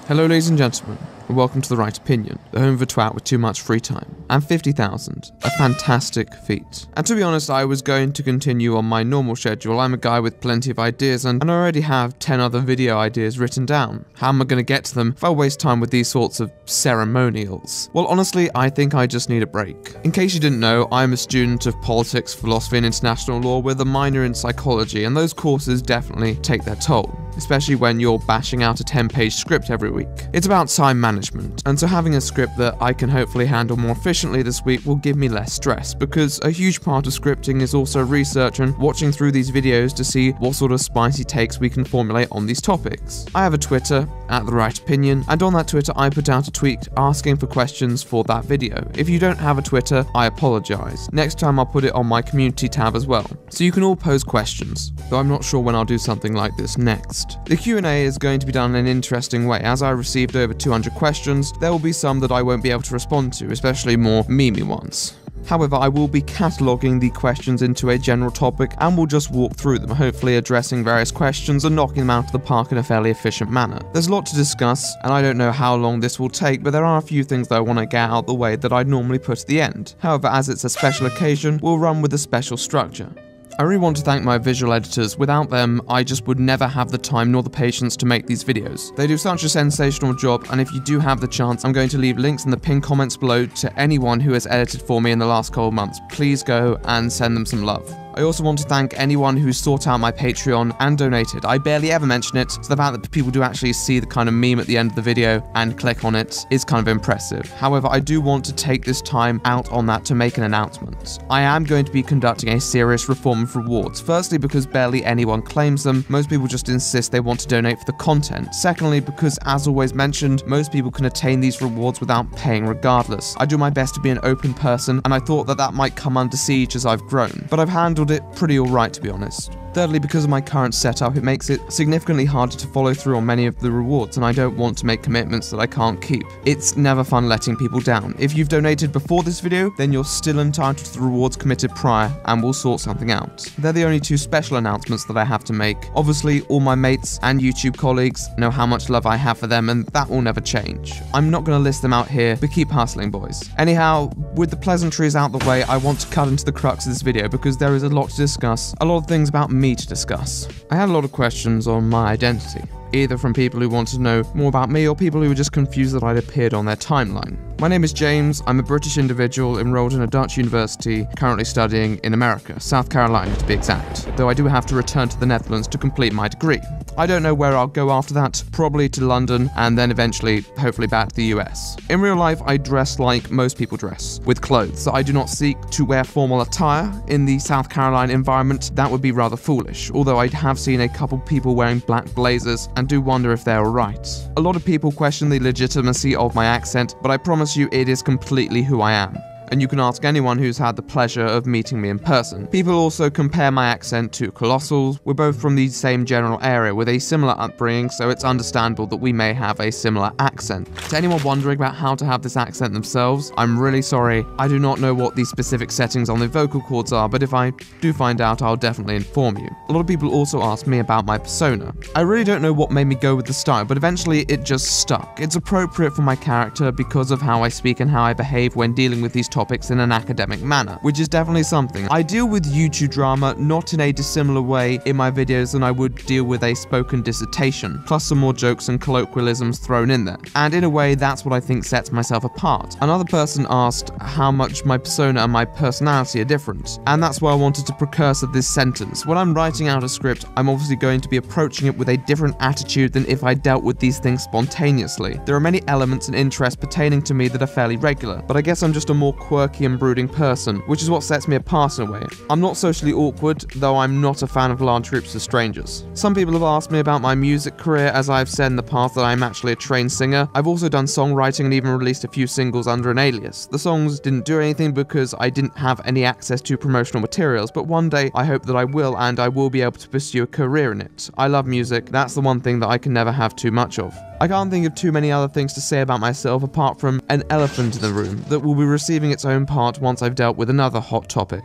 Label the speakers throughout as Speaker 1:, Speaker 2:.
Speaker 1: Hello ladies and gentlemen, and welcome to The Right Opinion, the home of a twat with too much free time, and 50,000, a fantastic feat. And to be honest, I was going to continue on my normal schedule. I'm a guy with plenty of ideas, and I already have 10 other video ideas written down. How am I going to get to them if I waste time with these sorts of ceremonials? Well, honestly, I think I just need a break. In case you didn't know, I'm a student of politics, philosophy and international law with a minor in psychology, and those courses definitely take their toll, especially when you're bashing out a 10-page script every week. It's about time management, and so having a script that I can hopefully handle more efficiently this week will give me less stress, because a huge part of scripting is also research and watching through these videos to see what sort of spicy takes we can formulate on these topics. I have a Twitter, @TheRightOpinion, and on that Twitter I put out a tweet asking for questions for that video. If you don't have a Twitter, I apologise. Next time I'll put it on my community tab as well, so you can all pose questions, though I'm not sure when I'll do something like this next. The Q&A is going to be done in an interesting way. As I received over 200 questions, there will be some that I won't be able to respond to, especially more memey ones. However, I will be cataloguing the questions into a general topic and will just walk through them, hopefully addressing various questions and knocking them out of the park in a fairly efficient manner. There's a lot to discuss, and I don't know how long this will take, but there are a few things that I want to get out of the way that I'd normally put at the end. However, as it's a special occasion, we'll run with a special structure. I really want to thank my visual editors. Without them, I just would never have the time nor the patience to make these videos. They do such a sensational job, and if you do have the chance, I'm going to leave links in the pinned comments below to anyone who has edited for me in the last couple of months. Please go and send them some love. I also want to thank anyone who sought out my Patreon and donated. I barely ever mention it, so the fact that people do actually see the kind of meme at the end of the video and click on it is kind of impressive. However, I do want to take this time out on that to make an announcement. I am going to be conducting a serious reform of rewards. Firstly, because barely anyone claims them. Most people just insist they want to donate for the content. Secondly, because as always mentioned, most people can attain these rewards without paying regardless. I do my best to be an open person, and I thought that that might come under siege as I've grown, but I've handled it pretty alright, to be honest. Thirdly, because of my current setup, it makes it significantly harder to follow through on many of the rewards, and I don't want to make commitments that I can't keep. It's never fun letting people down. If you've donated before this video, then you're still entitled to the rewards committed prior, and we'll sort something out. They're the only two special announcements that I have to make. Obviously, all my mates and YouTube colleagues know how much love I have for them, and that will never change. I'm not going to list them out here, but keep hustling, boys. Anyhow, with the pleasantries out the way, I want to cut into the crux of this video, because there is a lot to discuss, a lot of things about me to discuss. I had a lot of questions on my identity, either from people who wanted to know more about me or people who were just confused that I'd appeared on their timeline. My name is James. I'm a British individual enrolled in a Dutch university, currently studying in America, South Carolina to be exact, though I do have to return to the Netherlands to complete my degree. I don't know where I'll go after that, probably to London and then eventually, hopefully back to the US. In real life, I dress like most people dress, with clothes. I do not seek to wear formal attire. In the South Carolina environment, that would be rather foolish, although I have seen a couple people wearing black blazers and do wonder if they're alright. A lot of people question the legitimacy of my accent, but I promise you it is completely who I am. And you can ask anyone who's had the pleasure of meeting me in person. People also compare my accent to Colossals. We're both from the same general area with a similar upbringing, so it's understandable that we may have a similar accent. To anyone wondering about how to have this accent themselves, I'm really sorry. I do not know what the specific settings on the vocal cords are, but if I do find out, I'll definitely inform you. A lot of people also ask me about my persona. I really don't know what made me go with the style, but eventually it just stuck. It's appropriate for my character because of how I speak and how I behave when dealing with these topics in an academic manner, which is definitely something. I deal with YouTube drama not in a dissimilar way in my videos than I would deal with a spoken dissertation, plus some more jokes and colloquialisms thrown in there. And in a way, that's what I think sets myself apart. Another person asked how much my persona and my personality are different, and that's why I wanted to precursor this sentence. When I'm writing out a script, I'm obviously going to be approaching it with a different attitude than if I dealt with these things spontaneously. There are many elements and interests pertaining to me that are fairly regular, but I guess I'm just a more quirky and brooding person, which is what sets me apart in a way. I'm not socially awkward, though I'm not a fan of large groups of strangers. Some people have asked me about my music career, as I've said in the past that I'm actually a trained singer. I've also done songwriting and even released a few singles under an alias. The songs didn't do anything because I didn't have any access to promotional materials, but one day I hope that I will, and I will be able to pursue a career in it. I love music. That's the one thing that I can never have too much of. I can't think of too many other things to say about myself apart from an elephant in the room that will be receiving its own part once I've dealt with another hot topic.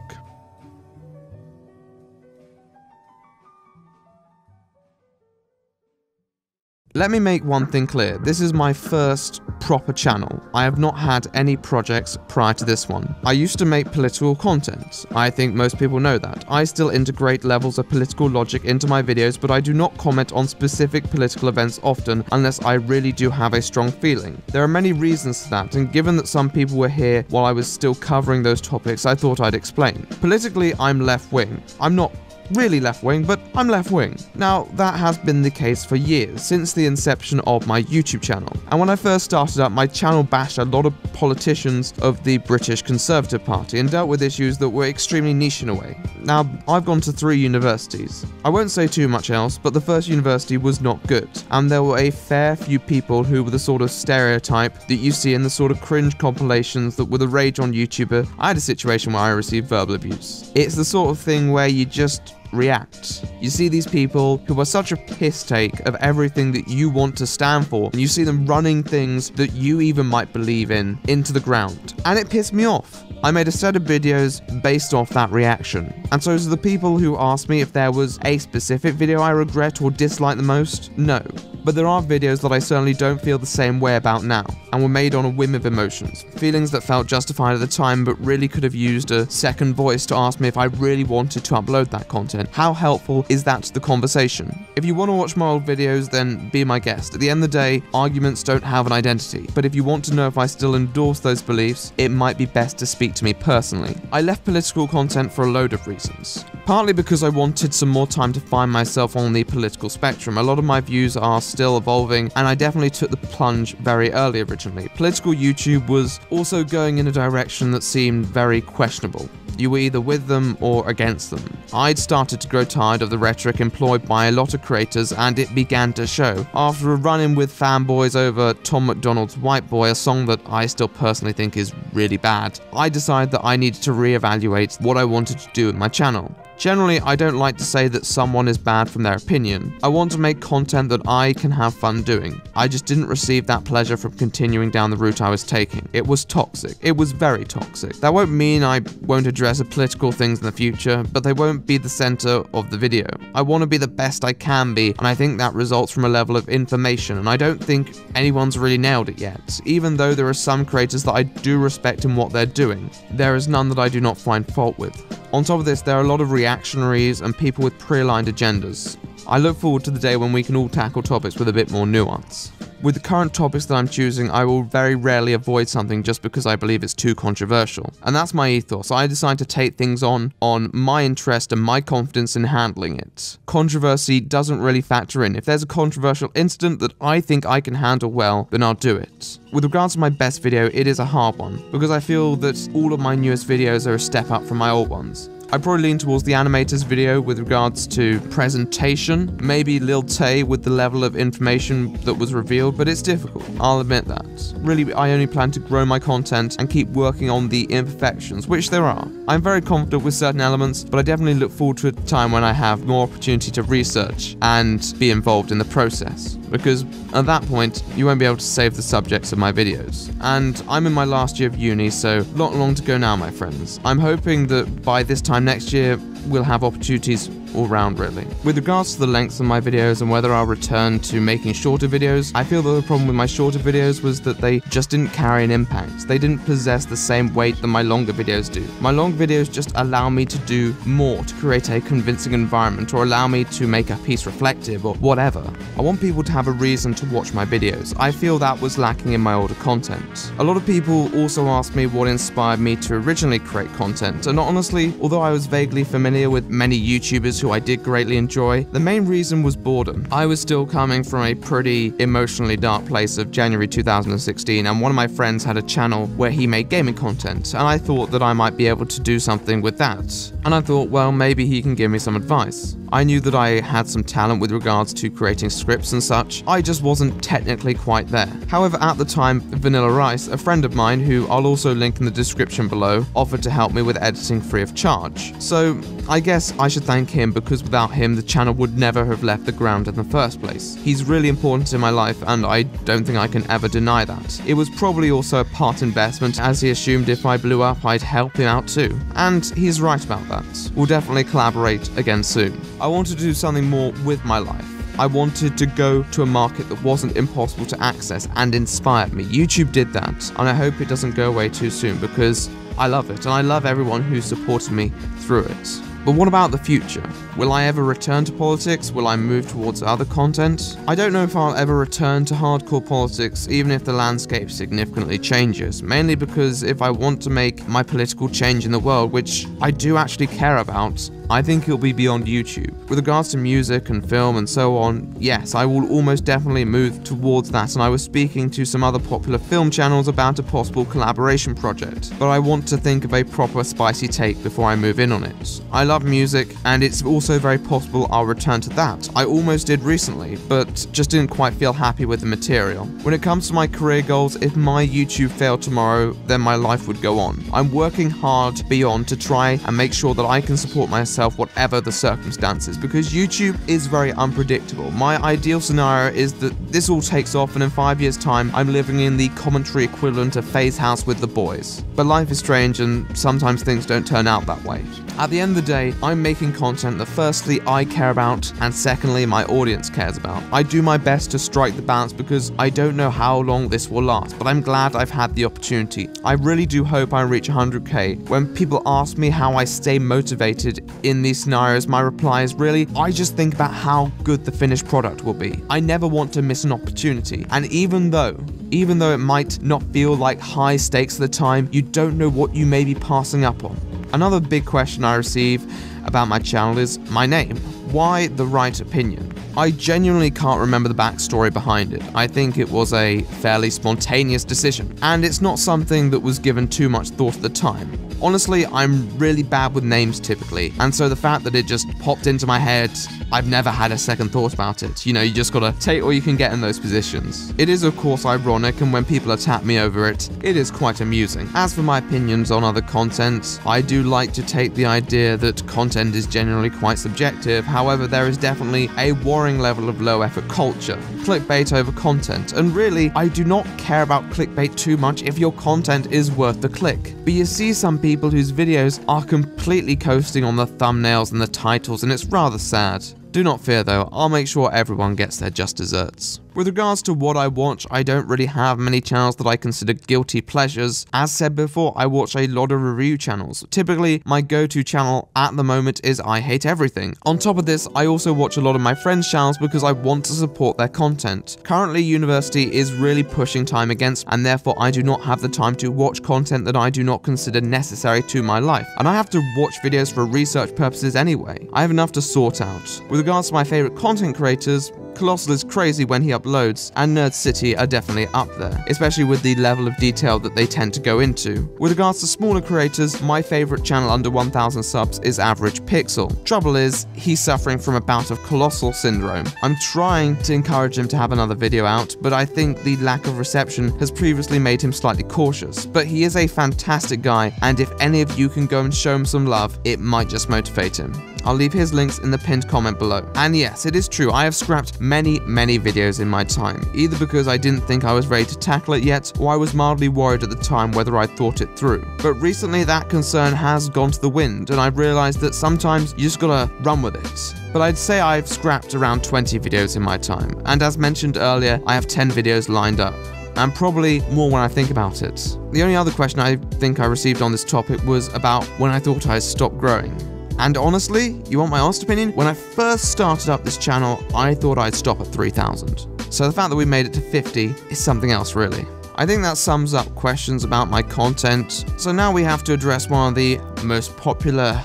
Speaker 1: Let me make one thing clear, this is my first proper channel. I have not had any projects prior to this one. I used to make political content. I think most people know that. I still integrate levels of political logic into my videos, but I do not comment on specific political events often unless I really do have a strong feeling. There are many reasons to that, and given that some people were here while I was still covering those topics, I thought I'd explain. Politically, I'm left-wing. I'm not really left-wing, but I'm left-wing. Now, that has been the case for years, since the inception of my YouTube channel. And when I first started up, my channel bashed a lot of politicians of the British Conservative Party and dealt with issues that were extremely niche in a way. Now, I've gone to 3 universities. I won't say too much else, but the first university was not good, and there were a fair few people who were the sort of stereotype that you see in the sort of cringe compilations that were the rage on YouTuber. I had a situation where I received verbal abuse. It's the sort of thing where you just react. You see these people who are such a piss take of everything that you want to stand for, and you see them running things that you even might believe in into the ground. And it pissed me off. I made a set of videos based off that reaction. And so to the people who asked me if there was a specific video I regret or dislike the most, no. But there are videos that I certainly don't feel the same way about now, and were made on a whim of emotions. Feelings that felt justified at the time, but really could have used a second voice to ask me if I really wanted to upload that content. How helpful is that to the conversation? If you want to watch my old videos, then be my guest. At the end of the day, arguments don't have an identity. But if you want to know if I still endorse those beliefs, it might be best to speak to me personally. I left political content for a load of reasons. Partly because I wanted some more time to find myself on the political spectrum. A lot of my views are still evolving, and I definitely took the plunge very early originally. Political YouTube was also going in a direction that seemed very questionable. You were either with them or against them. I'd started to grow tired of the rhetoric employed by a lot of creators, and it began to show. After a run-in with fanboys over Tom MacDonald's White Boy, a song that I still personally think is really bad, I decided that I needed to reevaluate what I wanted to do with my channel. Generally, I don't like to say that someone is bad from their opinion. I want to make content that I can have fun doing. I just didn't receive that pleasure from continuing down the route I was taking. It was toxic. It was very toxic. That won't mean I won't address political things in the future, but they won't be the center of the video. I want to be the best I can be, and I think that results from a level of information, and I don't think anyone's really nailed it yet. Even though there are some creators that I do respect in what they're doing, there is none that I do not find fault with. On top of this, there are a lot of reactionaries and people with pre-aligned agendas. I look forward to the day when we can all tackle topics with a bit more nuance. With the current topics that I'm choosing, I will very rarely avoid something just because I believe it's too controversial. And that's my ethos. I decide to take things on my interest and my confidence in handling it. Controversy doesn't really factor in. If there's a controversial incident that I think I can handle well, then I'll do it. With regards to my best video, it is a hard one, because I feel that all of my newest videos are a step up from my old ones. I probably lean towards the animator's video with regards to presentation, maybe Lil Tay with the level of information that was revealed, but it's difficult, I'll admit that. Really, I only plan to grow my content and keep working on the imperfections, which there are. I'm very confident with certain elements, but I definitely look forward to a time when I have more opportunity to research and be involved in the process, because at that point, you won't be able to save the subjects of my videos. And I'm in my last year of uni, so not long to go now, my friends. I'm hoping that by this time next year, we'll have opportunities all round, really. With regards to the length of my videos and whether I'll return to making shorter videos, I feel that the problem with my shorter videos was that they just didn't carry an impact. They didn't possess the same weight that my longer videos do. My long videos just allow me to do more, to create a convincing environment, or allow me to make a piece reflective, or whatever. I want people to have a reason to watch my videos. I feel that was lacking in my older content. A lot of people also asked me what inspired me to originally create content, and honestly, although I was vaguely familiar with many YouTubers who I did greatly enjoy, the main reason was boredom. I was still coming from a pretty emotionally dark place of January 2016, and one of my friends had a channel where he made gaming content, and I thought that I might be able to do something with that. And I thought, well, maybe he can give me some advice. I knew that I had some talent with regards to creating scripts and such, I just wasn't technically quite there. However, at the time, Vanilla Rice, a friend of mine who I'll also link in the description below, offered to help me with editing free of charge. So I guess I should thank him, because without him the channel would never have left the ground in the first place. He's really important in my life, and I don't think I can ever deny that. It was probably also a part investment, as he assumed if I blew up I'd help him out too. And he's right about that. We'll definitely collaborate again soon. I want to do something more with my life. I wanted to go to a market that wasn't impossible to access and inspired me. YouTube did that, and I hope it doesn't go away too soon because I love it, and I love everyone who supported me through it. But what about the future? Will I ever return to politics? Will I move towards other content? I don't know if I'll ever return to hardcore politics, even if the landscape significantly changes, mainly because if I want to make my political change in the world, which I do actually care about, I think it'll be beyond YouTube. With regards to music and film and so on, yes, I will almost definitely move towards that, and I was speaking to some other popular film channels about a possible collaboration project, but I want to think of a proper spicy take before I move in on it. I love music, and it's also very possible I'll return to that. I almost did recently, but just didn't quite feel happy with the material. When it comes to my career goals, if my YouTube failed tomorrow, then my life would go on. I'm working hard beyond to try and make sure that I can support myself whatever the circumstances, because YouTube is very unpredictable. My ideal scenario is that this all takes off and in 5 years time I'm living in the commentary equivalent of Faye's house with the boys. But life is strange and sometimes things don't turn out that way. At the end of the day, I'm making content that firstly I care about and secondly my audience cares about. I do my best to strike the balance because I don't know how long this will last, but I'm glad I've had the opportunity. I really do hope I reach 100k. When people ask me how I stay motivated in these scenarios, my reply is really, I just think about how good the finished product will be. I never want to miss an opportunity, and even though it might not feel like high stakes at the time, you don't know what you may be passing up on. Another big question I receive about my channel is my name. Why The Right Opinion? I genuinely can't remember the backstory behind it. I think it was a fairly spontaneous decision, and it's not something that was given too much thought at the time. Honestly, I'm really bad with names typically, and so the fact that it just popped into my head, I've never had a second thought about it. You know, you just gotta take all you can get in those positions. It is of course ironic, and when people attack me over it, it is quite amusing. As for my opinions on other content, I do like to take the idea that content is generally quite subjective. However, there is definitely a worrying level of low effort culture, clickbait over content, and really, I do not care about clickbait too much if your content is worth the click. But you see some people whose videos are completely coasting on the thumbnails and the titles, and it's rather sad. Do not fear though, I'll make sure everyone gets their just desserts. With regards to what I watch, I don't really have many channels that I consider guilty pleasures. As said before, I watch a lot of review channels. Typically, my go-to channel at the moment is I Hate Everything. On top of this, I also watch a lot of my friends' channels because I want to support their content. Currently, university is really pushing time against me, and therefore I do not have the time to watch content that I do not consider necessary to my life. And I have to watch videos for research purposes anyway. I have enough to sort out. With regards to my favorite content creators, Colossal is crazy when he uploads, and Nerd City are definitely up there, especially with the level of detail that they tend to go into. With regards to smaller creators, my favorite channel under 1000 subs is Average Pixel. Trouble is, he's suffering from a bout of Colossal syndrome. I'm trying to encourage him to have another video out, but I think the lack of reception has previously made him slightly cautious. But he is a fantastic guy, and if any of you can go and show him some love, it might just motivate him. I'll leave his links in the pinned comment below. And yes, it is true, I have scrapped many videos in my time, either because I didn't think I was ready to tackle it yet, or I was mildly worried at the time whether I thought it through. But recently that concern has gone to the wind, and I've realized that sometimes you just gotta run with it. But I'd say I've scrapped around 20 videos in my time, and as mentioned earlier, I have 10 videos lined up, and probably more when I think about it. The only other question I think I received on this topic was about when I thought I'd stop growing. And honestly, you want my honest opinion? When I first started up this channel, I thought I'd stop at 3,000. So the fact that we made it to 50 is something else really. I think that sums up questions about my content. So now we have to address one of the most popular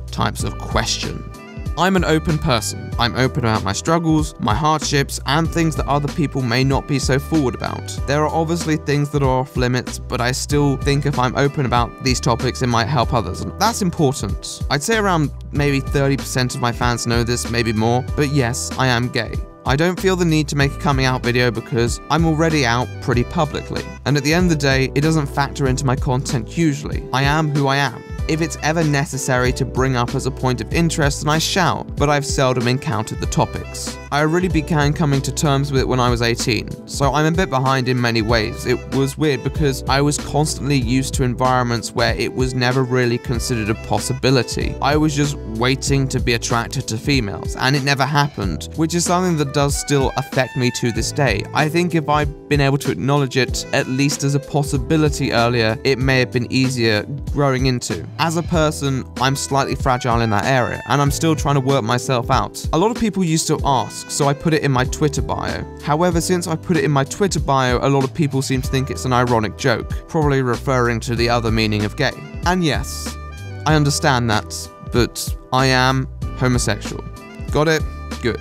Speaker 1: types of question. I'm an open person. I'm open about my struggles, my hardships, and things that other people may not be so forward about. There are obviously things that are off limits, but I still think if I'm open about these topics, it might help others, and that's important. I'd say around maybe 30% of my fans know this, maybe more, but yes, I am gay. I don't feel the need to make a coming out video because I'm already out pretty publicly. And at the end of the day, it doesn't factor into my content hugely. I am who I am. If it's ever necessary to bring up as a point of interest, then I shall, but I've seldom encountered the topics. I really began coming to terms with it when I was 18, so I'm a bit behind in many ways. It was weird because I was constantly used to environments where it was never really considered a possibility. I was just waiting to be attracted to females, and it never happened, which is something that does still affect me to this day. I think if I'd been able to acknowledge it, at least as a possibility earlier, it may have been easier growing into. As a person, I'm slightly fragile in that area, and I'm still trying to work myself out. A lot of people used to ask, so I put it in my Twitter bio. However, since I put it in my Twitter bio, a lot of people seem to think it's an ironic joke, probably referring to the other meaning of gay. And yes, I understand that, but I am homosexual. Got it? Good.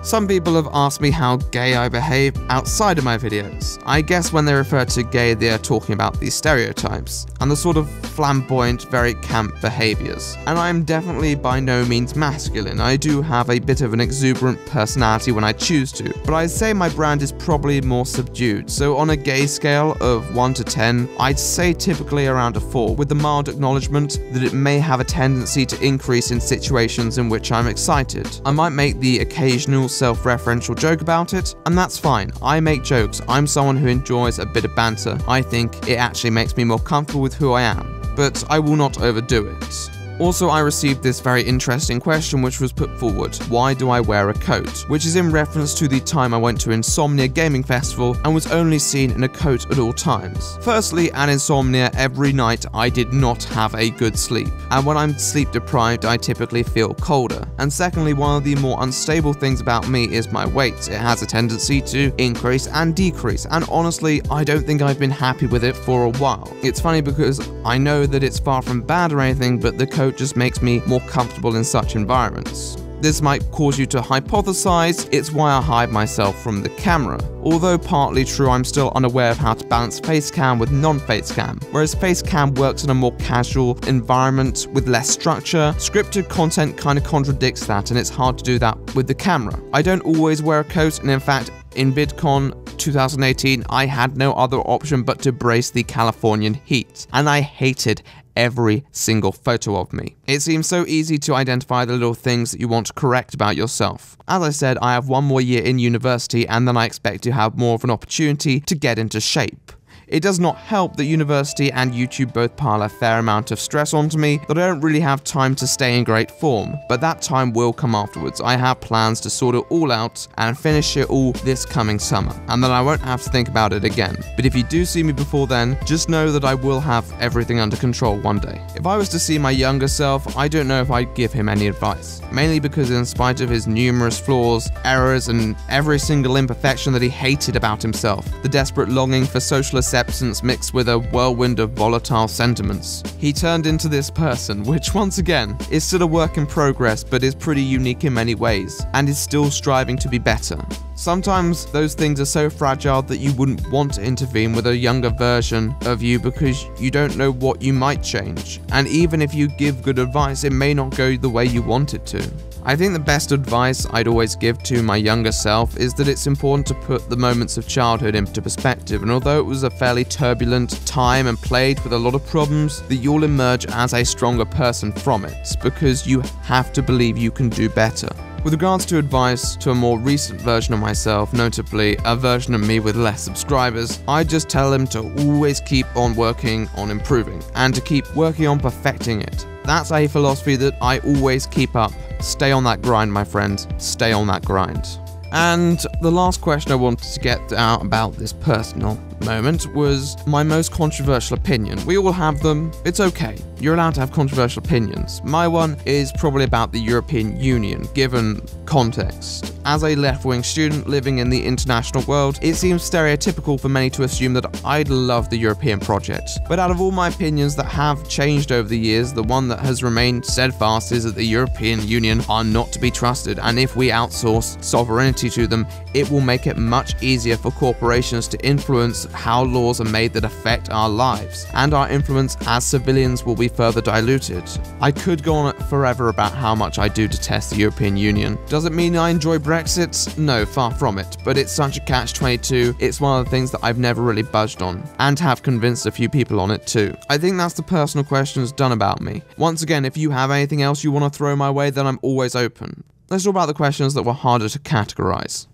Speaker 1: Some people have asked me how gay I behave outside of my videos. I guess when they refer to gay, they are talking about these stereotypes and the sort of flamboyant, very camp behaviors. And I am definitely by no means masculine. I do have a bit of an exuberant personality when I choose to, but I'd say my brand is probably more subdued. So on a gay scale of 1 to 10, I'd say typically around a 4, with the mild acknowledgement that it may have a tendency to increase in situations in which I'm excited. I might make the occasional self-referential joke about it, and that's fine. I make jokes. I'm someone who enjoys a bit of banter. I think it actually makes me more comfortable with who I am, but I will not overdo it. Also, I received this very interesting question which was put forward: why do I wear a coat? Which is in reference to the time I went to Insomnia Gaming Festival and was only seen in a coat at all times. Firstly, at Insomnia, every night I did not have a good sleep, and when I'm sleep deprived I typically feel colder. And secondly, one of the more unstable things about me is my weight. It has a tendency to increase and decrease, and honestly I don't think I've been happy with it for a while. It's funny because I know that it's far from bad or anything, but the coat just makes me more comfortable in such environments. This might cause you to hypothesize it's why I hide myself from the camera. Although partly true, I'm still unaware of how to balance face cam with non-face cam. Whereas face cam works in a more casual environment with less structure, scripted content kind of contradicts that, and it's hard to do that with the camera. I don't always wear a coat, and in fact, in VidCon 2018, I had no other option but to brace the Californian heat, and I hated every single photo of me. It seems so easy to identify the little things that you want to correct about yourself. As I said, I have 1 more year in university, and then I expect to have more of an opportunity to get into shape. It does not help that university and YouTube both pile a fair amount of stress onto me that I don't really have time to stay in great form, but that time will come afterwards. I have plans to sort it all out and finish it all this coming summer, and then I won't have to think about it again. But if you do see me before then, just know that I will have everything under control one day. If I was to see my younger self, I don't know if I'd give him any advice, mainly because in spite of his numerous flaws, errors, and every single imperfection that he hated about himself, the desperate longing for social acceptance mixed with a whirlwind of volatile sentiments, he turned into this person, which once again is still a work in progress but is pretty unique in many ways, and is still striving to be better. Sometimes those things are so fragile that you wouldn't want to intervene with a younger version of you because you don't know what you might change, and even if you give good advice, it may not go the way you want it to. I think the best advice I'd always give to my younger self is that it's important to put the moments of childhood into perspective, and although it was a fairly turbulent time and plagued with a lot of problems, that you'll emerge as a stronger person from it, because you have to believe you can do better. With regards to advice to a more recent version of myself, notably a version of me with less subscribers, I just tell them to always keep on working on improving, and to keep working on perfecting it. That's a philosophy that I always keep up. Stay on that grind, my friend. Stay on that grind. And the last question I wanted to get out about this personal moment was my most controversial opinion. We all have them. It's okay. You're allowed to have controversial opinions. My one is probably about the European Union, given context. As a left-wing student living in the international world, it seems stereotypical for many to assume that I'd love the European project. But out of all my opinions that have changed over the years, the one that has remained steadfast is that the European Union are not to be trusted, and if we outsource sovereignty to them, it will make it much easier for corporations to influence how laws are made that affect our lives, and our influence as civilians will be further diluted. I could go on forever about how much I do detest the European Union. Does it mean I enjoy Brexit? No, far from it, but it's such a catch-22, it's one of the things that I've never really budged on, and have convinced a few people on it too. I think that's the personal questions done about me. Once again, if you have anything else you want to throw my way, then I'm always open. Let's talk about the questions that were harder to categorize.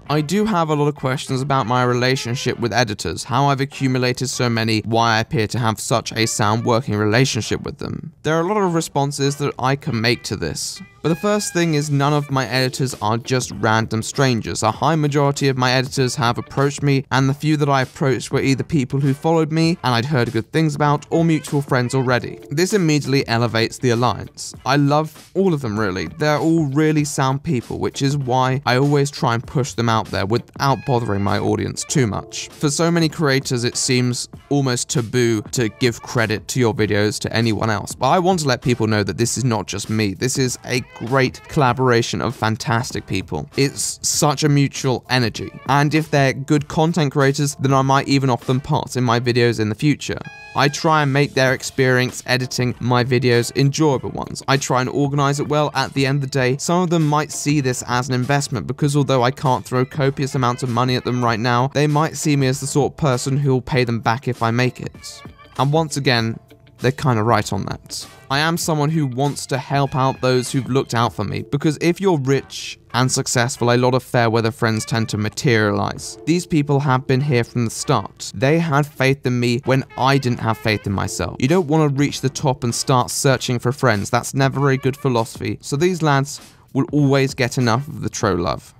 Speaker 1: I do have a lot of questions about my relationship with editors, how I've accumulated so many, why I appear to have such a sound working relationship with them. There are a lot of responses that I can make to this. But the first thing is none of my editors are just random strangers. A high majority of my editors have approached me, and the few that I approached were either people who followed me and I'd heard good things about, or mutual friends already. This immediately elevates the alliance. I love all of them really. They're all really sound people, which is why I always try and push them out there without bothering my audience too much. For so many creators, it seems almost taboo to give credit to your videos to anyone else, but I want to let people know that this is not just me. This is a great collaboration of fantastic people. It's such a mutual energy, and if they're good content creators, then I might even offer them parts in my videos in the future. I try and make their experience editing my videos enjoyable ones. I try and organize it well. At the end of the day, some of them might see this as an investment, because although I can't throw copious amounts of money at them right now, they might see me as the sort of person who will pay them back if I make it. And once again, they're kind of right on that. I am someone who wants to help out those who've looked out for me, because if you're rich and successful, a lot of fair weather friends tend to materialize. These people have been here from the start. They had faith in me when I didn't have faith in myself. You don't want to reach the top and start searching for friends. That's never a good philosophy. So these lads will always get enough of the TRO love.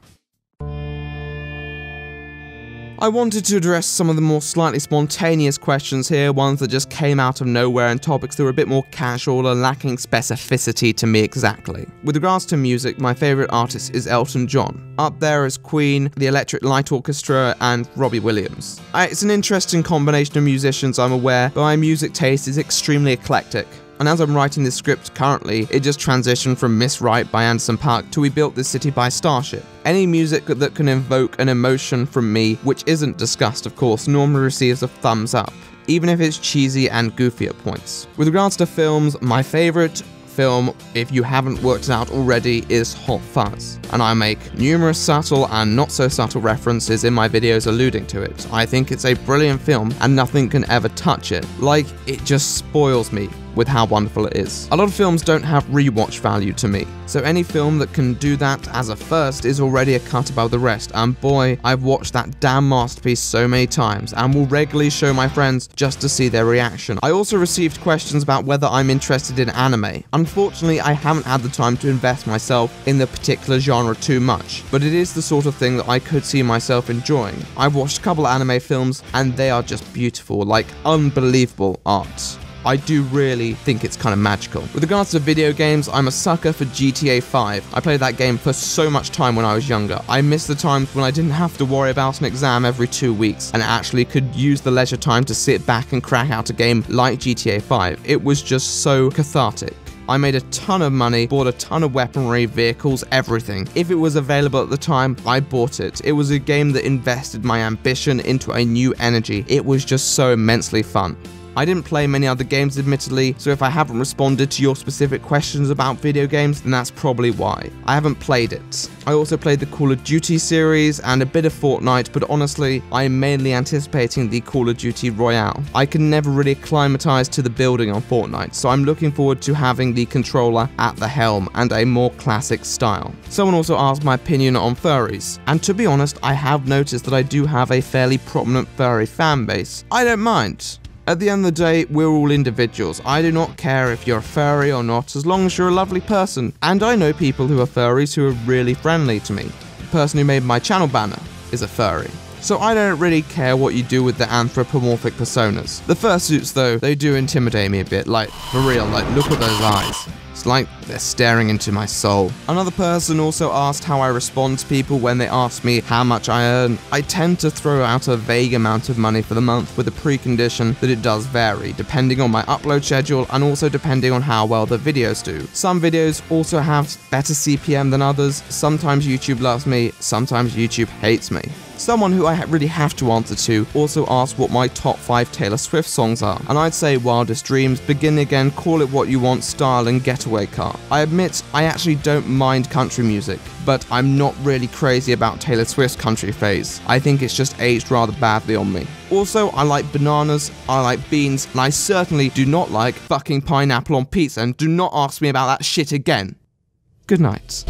Speaker 1: I wanted to address some of the more slightly spontaneous questions here, ones that just came out of nowhere, and topics that were a bit more casual and lacking specificity to me exactly. With regards to music, my favourite artist is Elton John. Up there is Queen, the Electric Light Orchestra, and Robbie Williams. It's an interesting combination of musicians, I'm aware, but my music taste is extremely eclectic. And as I'm writing this script currently, it just transitioned from Miss Right by Anderson .Paak to We Built This City by Starship. Any music that can invoke an emotion from me, which isn't discussed of course, normally receives a thumbs up, even if it's cheesy and goofy at points. With regards to films, my favourite film, if you haven't worked it out already, is Hot Fuzz, and I make numerous subtle and not so subtle references in my videos alluding to it. I think it's a brilliant film and nothing can ever touch it. Like, it just spoils me with how wonderful it is. A lot of films don't have rewatch value to me, so any film that can do that as a first is already a cut above the rest, and boy, I've watched that damn masterpiece so many times and will regularly show my friends just to see their reaction. I also received questions about whether I'm interested in anime. Unfortunately, I haven't had the time to invest myself in the particular genre too much, but it is the sort of thing that I could see myself enjoying. I've watched a couple anime films and they are just beautiful, like unbelievable art. I do really think it's kind of magical. With regards to video games, I'm a sucker for GTA 5. I played that game for so much time when I was younger. I miss the times when I didn't have to worry about an exam every 2 weeks and actually could use the leisure time to sit back and crack out a game like GTA 5. It was just so cathartic. I made a ton of money, bought a ton of weaponry, vehicles, everything. If it was available at the time, I bought it. It was a game that invested my ambition into a new energy. It was just so immensely fun. I didn't play many other games admittedly, so if I haven't responded to your specific questions about video games, then that's probably why. I haven't played it. I also played the Call of Duty series and a bit of Fortnite, but honestly, I'm mainly anticipating the Call of Duty Royale. I can never really acclimatize to the building on Fortnite, so I'm looking forward to having the controller at the helm and a more classic style. Someone also asked my opinion on furries, and to be honest, I have noticed that I do have a fairly prominent furry fan base. I don't mind. At the end of the day, we're all individuals. I do not care if you're a furry or not, as long as you're a lovely person. And I know people who are furries who are really friendly to me. The person who made my channel banner is a furry. So I don't really care what you do with the anthropomorphic personas. The fursuits though, they do intimidate me a bit, like, for real, like, look at those eyes. It's like they're staring into my soul. Another person also asked how I respond to people when they ask me how much I earn. I tend to throw out a vague amount of money for the month with a precondition that it does vary, depending on my upload schedule and also depending on how well the videos do. Some videos also have better CPM than others. Sometimes YouTube loves me, sometimes YouTube hates me. Someone who I really have to answer to also asked what my top 5 Taylor Swift songs are, and I'd say Wildest Dreams, Begin Again, Call It What You Want, Style, and Getaway Car. I admit I actually don't mind country music, but I'm not really crazy about Taylor Swift's country phase. I think it's just aged rather badly on me. Also, I like bananas, I like beans, and I certainly do not like fucking pineapple on pizza, and do not ask me about that shit again. Good night.